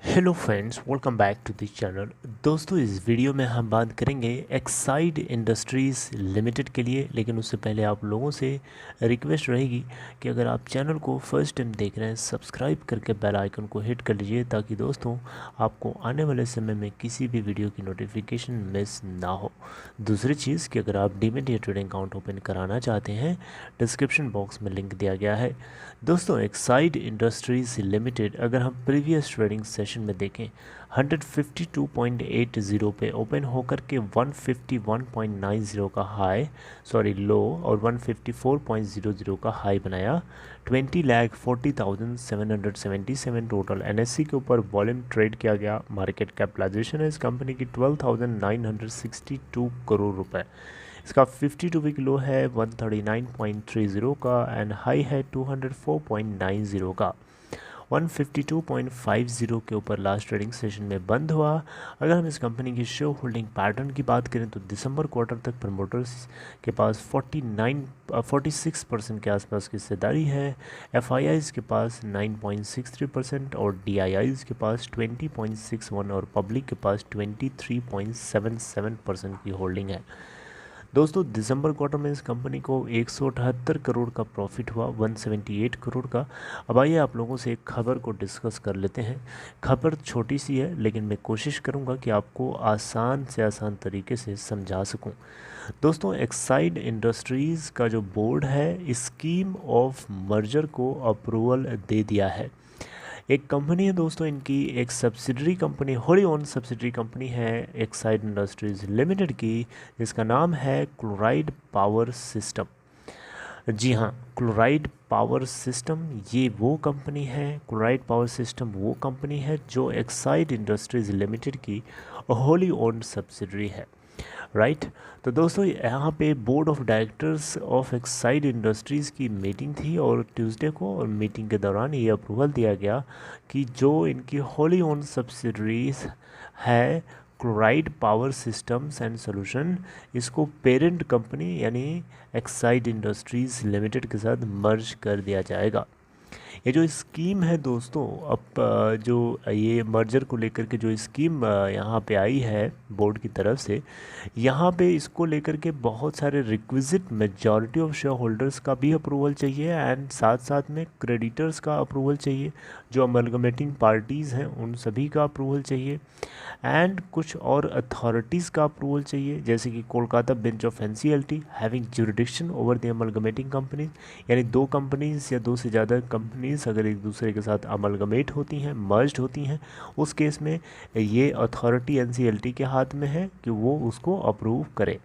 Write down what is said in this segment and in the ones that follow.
Hello friends, welcome back to this channel. दोस्तों, इस video में हम बात करेंगे एक्साइड इंडस्ट्रीज़ लिमिटेड के लिए। लेकिन उससे पहले आप लोगों से रिक्वेस्ट रहेगी कि अगर आप चैनल को फर्स्ट टाइम देख रहे हैं, सब्सक्राइब करके बेल आइकन को हिट कर लीजिए, ताकि दोस्तों आपको आने वाले समय में किसी भी वीडियो की नोटिफिकेशन मिस ना हो। दूसरी चीज़ कि अगर आप डीमैट या ट्रेडिंग अकाउंट ओपन कराना चाहते हैं, डिस्क्रिप्शन बॉक्स में लिंक दिया गया है। दोस्तों, एक्साइड इंडस्ट्रीज़ लिमिटेड अगर हम प्रीवियस ट्रेडिंग सेशन में देखें, 152.80 पे ओपन होकर के 151.90 का लो और 154.00 का हाई बनाया। 20,40,777 टोटल एनएससी के ऊपर वॉल्यूम ट्रेड किया गया। मार्केट कैपिटलाइजेशन है इस कंपनी की 12,962 करोड़ रुपए। इसका 52 वीक लो है 139.30 का एंड हाई है 204.90 का। 152.50 के ऊपर लास्ट ट्रेडिंग सेशन में बंद हुआ। अगर हम इस कंपनी की शेयर होल्डिंग पैटर्न की बात करें तो दिसंबर क्वार्टर तक प्रमोटर्स के पास 46% के आसपास की हिस्सेदारी है। एफआईआईज़ के पास 9.63% और डीआईआईज़ के पास 20.61 और पब्लिक के पास 23.77% की होल्डिंग है। दोस्तों, दिसंबर क्वार्टर में इस कंपनी को 178 करोड़ का प्रॉफिट हुआ, 178 करोड़ का। अब आइए आप लोगों से एक खबर को डिस्कस कर लेते हैं। खबर छोटी सी है, लेकिन मैं कोशिश करूंगा कि आपको आसान से आसान तरीके से समझा सकूं। दोस्तों, एक्साइड इंडस्ट्रीज़ का जो बोर्ड है, स्कीम ऑफ मर्जर को अप्रूवल दे दिया है। एक कंपनी है दोस्तों, इनकी एक subsidiary company, Holi own subsidiary company है एक्साइड इंडस्ट्रीज़ लिमिटेड की, जिसका नाम है क्लोराइड पावर सिस्टम। जी हाँ, क्लोराइड पावर सिस्टम ये वो कंपनी है, क्लोराइड पावर सिस्टम वो कंपनी है जो एक्साइड इंडस्ट्रीज़ लिमिटेड की होली ओन सब्सिडरी है। राइट। तो दोस्तों, यहाँ पे board of directors of Exide industries की मीटिंग थी और ट्यूसडे को, और मीटिंग के दौरान ये अप्रूवल दिया गया कि जो इनकी होली ओन सब्सिडरीज है chloride power systems and solution, इसको पेरेंट कंपनी यानी एक्साइड इंडस्ट्रीज़ लिमिटेड के साथ मर्ज कर दिया जाएगा। ये जो स्कीम है दोस्तों, अब जो ये मर्जर को लेकर के जो स्कीम यहाँ पे आई है बोर्ड की तरफ से, यहाँ पे इसको लेकर के बहुत सारे requisite majority of share holders का भी अप्रूवल चाहिए एंड साथ साथ में क्रेडिटर्स का अप्रूवल चाहिए, जो अमलगमेटिंग पार्टीज़ हैं उन सभी का अप्रूवल चाहिए एंड कुछ और अथॉरिटीज़ का अप्रूवल चाहिए, जैसे कि Kolkata bench of NCLT having jurisdiction over the amalgamating companies. यानी दो कंपनीज या दो से ज़्यादा कंपनीज अगर एक दूसरे के साथ अमलगमेट होती हैं, मर्ज्ड होती हैं, उस केस में ये अथॉरिटी एनसीएलटी के हाथ में है कि वो उसको अप्रूव करे।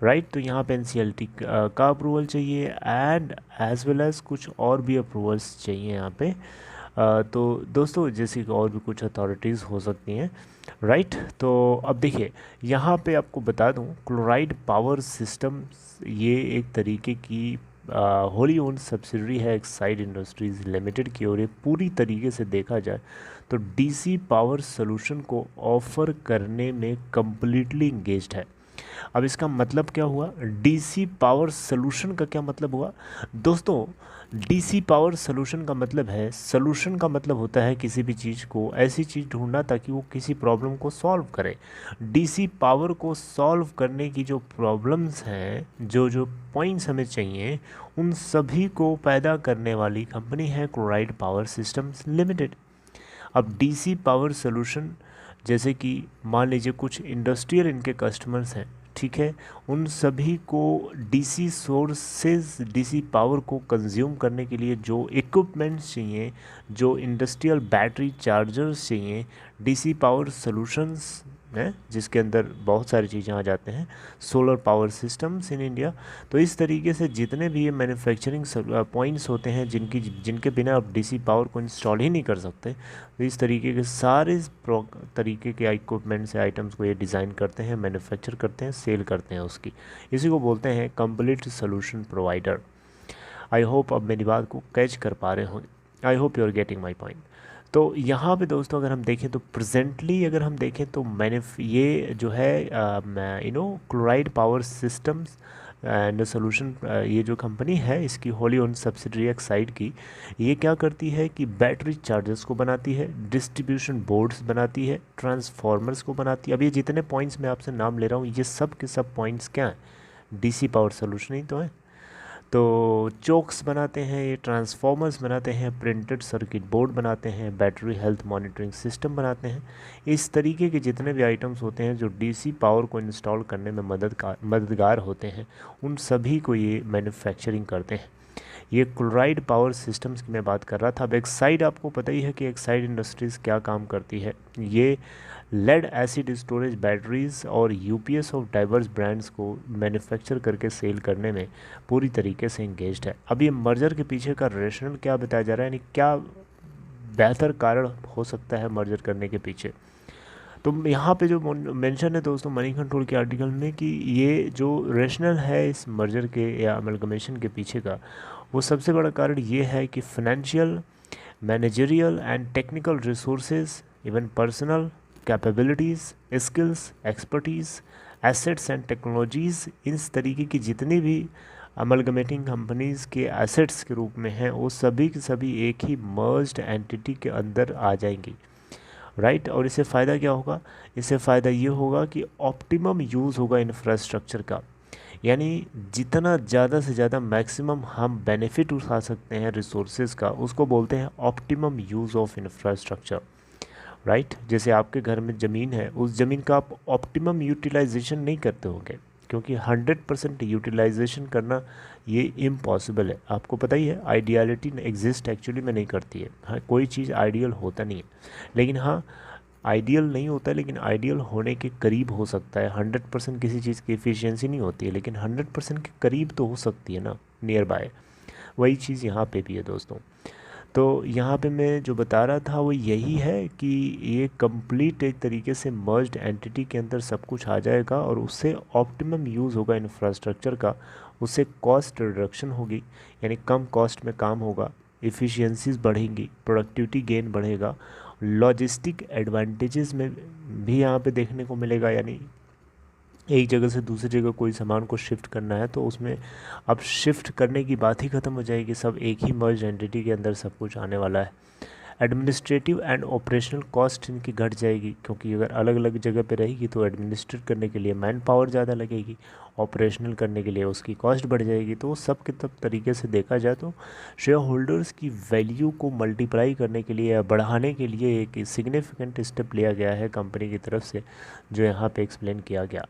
राइट। तो यहाँ पे एनसीएलटी का अप्रूवल चाहिए एंड एज वेल एज कुछ और भी अप्रूवल्स चाहिए यहाँ पे। तो दोस्तों, जैसे कि और भी कुछ अथॉरिटीज़ हो सकती हैं। राइट। तो अब देखिए, यहाँ पे आपको बता दूँ, क्लोराइड पावर सिस्टम ये एक तरीके की होली ओन सब्सिडरी है एक्साइड इंडस्ट्रीज़ लिमिटेड की, और ये पूरी तरीके से देखा जाए तो डीसी पावर सोल्यूशन को ऑफ़र करने में कम्प्लीटली इंगेज्ड है। अब इसका मतलब क्या हुआ, डीसी पावर सोल्यूशन का क्या मतलब हुआ दोस्तों? डीसी पावर सोल्यूशन का मतलब है, सोल्यूशन का मतलब होता है किसी भी चीज़ को, ऐसी चीज़ ढूंढना ताकि वो किसी प्रॉब्लम को सॉल्व करे। डीसी पावर को सॉल्व करने की जो प्रॉब्लम्स हैं, जो जो पॉइंट्स हमें चाहिए, उन सभी को पैदा करने वाली कंपनी है क्लोराइड पावर सिस्टम्स लिमिटेड। अब डीसी पावर सोल्यूशन, जैसे कि मान लीजिए कुछ इंडस्ट्रियल इनके कस्टमर्स हैं, ठीक है, उन सभी को डीसी सोर्सेज, डीसी पावर को कंज्यूम करने के लिए जो इक्विपमेंट्स चाहिए, जो इंडस्ट्रियल बैटरी चार्जर्स चाहिए, डीसी पावर सॉल्यूशंस है जिसके अंदर बहुत सारी चीज़ें आ जाते हैं, solar power systems in India. तो इस तरीके से जितने भी ये मैन्युफैक्चरिंग पॉइंट्स होते हैं जिनके बिना आप डीसी पावर को इंस्टॉल ही नहीं कर सकते, तो इस तरीके के सारे तरीके के इक्विपमेंट से आइटम्स को ये डिज़ाइन करते हैं, मैन्युफैक्चर करते हैं, सेल करते हैं उसकी। इसी को बोलते हैं complete solution provider. I hope अब मेरी बात को कैच कर पा रहे होंगे। I hope you are getting my point. तो यहाँ पे दोस्तों अगर हम देखें तो प्रेजेंटली अगर हम देखें तो मैंने ये जो है chloride power systems and solution, ये जो कंपनी है इसकी होली ओन सब्सिडरी एक्साइड की, ये क्या करती है कि बैटरी चार्जर्स को बनाती है, डिस्ट्रीब्यूशन बोर्ड्स बनाती है, ट्रांसफार्मर्स को बनाती है। अब ये जितने पॉइंट्स मैं आपसे नाम ले रहा हूँ, ये सब के सब पॉइंट्स क्या हैं, डीसी पावर सोल्यूशन ही तो है। तो चोक्स बनाते हैं, ये ट्रांसफार्मर्स बनाते हैं, प्रिंटेड सर्किट बोर्ड बनाते हैं, बैटरी हेल्थ मॉनिटरिंग सिस्टम बनाते हैं। इस तरीके के जितने भी आइटम्स होते हैं जो डीसी पावर को इंस्टॉल करने में मददगार होते हैं, उन सभी को ये मैन्युफैक्चरिंग करते हैं। ये क्लोराइड पावर सिस्टम्स की मैं बात कर रहा था। अब एक्साइड, आपको पता ही है कि एक्साइड इंडस्ट्रीज़ क्या काम करती है। ये लेड एसिड स्टोरेज बैटरीज और यूपीएस ऑफ डाइवर्स ब्रांड्स को मैन्युफैक्चर करके सेल करने में पूरी तरीके से इंगेज्ड है। अब ये मर्जर के पीछे का रेशनल क्या बताया जा रहा है, यानी क्या बेहतर कारण हो सकता है मर्जर करने के पीछे। तो यहाँ पे जो मेंशन है दोस्तों मनी कंट्रोल के आर्टिकल में कि ये जो रेशनल है इस मर्जर के या अमलगमेशन के पीछे का, वो सबसे बड़ा कारण ये है कि financial, managerial and technical resources, even personal capabilities, skills, expertise, assets and technologies, इस तरीके की जितनी भी अमलगमेटिंग कंपनीज़ के एसेट्स के रूप में हैं, वो सभी के सभी एक ही मर्ज्ड एंटिटी के अंदर आ जाएंगी, राइट। और इससे फ़ायदा क्या होगा, इससे फ़ायदा ये होगा कि ऑप्टिमम यूज़ होगा इंफ्रास्ट्रक्चर का, यानी जितना ज़्यादा से ज़्यादा मैक्सिमम हम बेनिफिट उठा सकते हैं रिसोर्सेज का, उसको बोलते हैं optimum use of infrastructure, right. जैसे आपके घर में ज़मीन है, उस ज़मीन का आप ऑप्टिमम यूटिलाइजेशन नहीं करते होंगे, क्योंकि 100% यूटिलाइजेशन करना ये इम्पॉसिबल है। आपको पता ही है आइडियलिटी एग्जिस्ट एक्चुअली में नहीं करती है। हाँ, कोई चीज़ आइडियल होता नहीं है, लेकिन हाँ आइडियल नहीं होता है, लेकिन आइडियल होने के करीब हो सकता है। 100% किसी चीज़ की एफिशिएंसी नहीं होती है, लेकिन 100% के करीब तो हो सकती है ना, नियर बाय। वही चीज़ यहाँ पे भी है दोस्तों। तो यहाँ पे मैं जो बता रहा था वो यही है कि ये कंप्लीट एक तरीके से मर्ज्ड एंटिटी के अंदर सब कुछ आ जाएगा और उससे ऑप्टिमम यूज़ होगा इंफ्रास्ट्रक्चर का, उससे कॉस्ट रिडक्शन होगी, यानी कम कॉस्ट में काम होगा, इफ़िशियंसीज बढ़ेंगी, प्रोडक्टिविटी गेन बढ़ेगा, लॉजिस्टिक एडवांटेजेस में भी यहाँ पे देखने को मिलेगा, यानी एक जगह से दूसरी जगह कोई सामान को शिफ्ट करना है तो उसमें अब शिफ्ट करने की बात ही ख़त्म हो जाएगी, सब एक ही मर्ज एंटिटी के अंदर सब कुछ आने वाला है। एडमिनिस्ट्रेटिव एंड ऑपरेशनल कॉस्ट इनकी घट जाएगी, क्योंकि अगर अलग अलग जगह पे रहेगी तो एडमिनिस्ट्रेट करने के लिए मैन पावर ज़्यादा लगेगी, ऑपरेशनल करने के लिए उसकी कॉस्ट बढ़ जाएगी। तो सब के तब तरीके से देखा जाए तो शेयर होल्डर्स की वैल्यू को मल्टीप्लाई करने के लिए या बढ़ाने के लिए एक सिग्निफिकेंट स्टेप लिया गया है कंपनी की तरफ से, जो यहाँ पे एक्सप्लेन किया गया।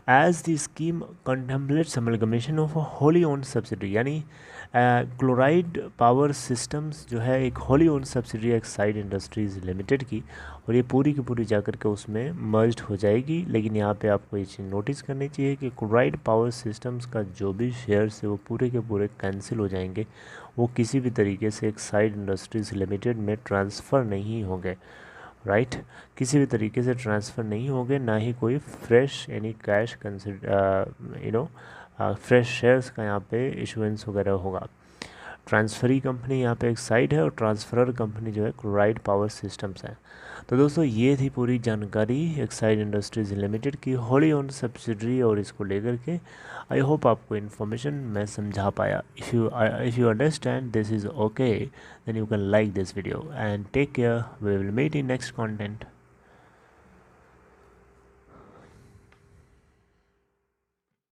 As the scheme contemplates amalgamation of a wholly owned subsidiary, यानी क्लोराइड पावर सिस्टम्स जो है एक Holi own subsidiary Exide industries limited की, और ये पूरी की पूरी जाकर के उसमें मर्ज्ड हो जाएगी। लेकिन यहाँ पे आपको ये चीज़ नोटिस करनी चाहिए कि क्लोराइड पावर सिस्टम्स का जो भी शेयर्स है वो पूरे के पूरे कैंसिल हो जाएंगे, वो किसी भी तरीके से एक्साइड इंडस्ट्रीज़ लिमिटेड में ट्रांसफ़र नहीं होंगे, राइट। किसी भी तरीके से ट्रांसफ़र नहीं होंगे, ना ही कोई फ्रेश यानी कैश फ्रेश शेयर्स का यहाँ पे इशुएंस वगैरह होगा। ट्रांसफरी कंपनी यहाँ पे एक्साइड है और ट्रांसफरर कंपनी जो है क्लोराइड पावर सिस्टम्स है। तो दोस्तों ये थी पूरी जानकारी एक्साइड इंडस्ट्रीज़ लिमिटेड की होली ओन सब्सिडरी और इसको लेकर के। आई होप आपको इन्फॉर्मेशन मैं समझा पाया। If you understand this is okay, then you can like this video and take care. We will meet in next content.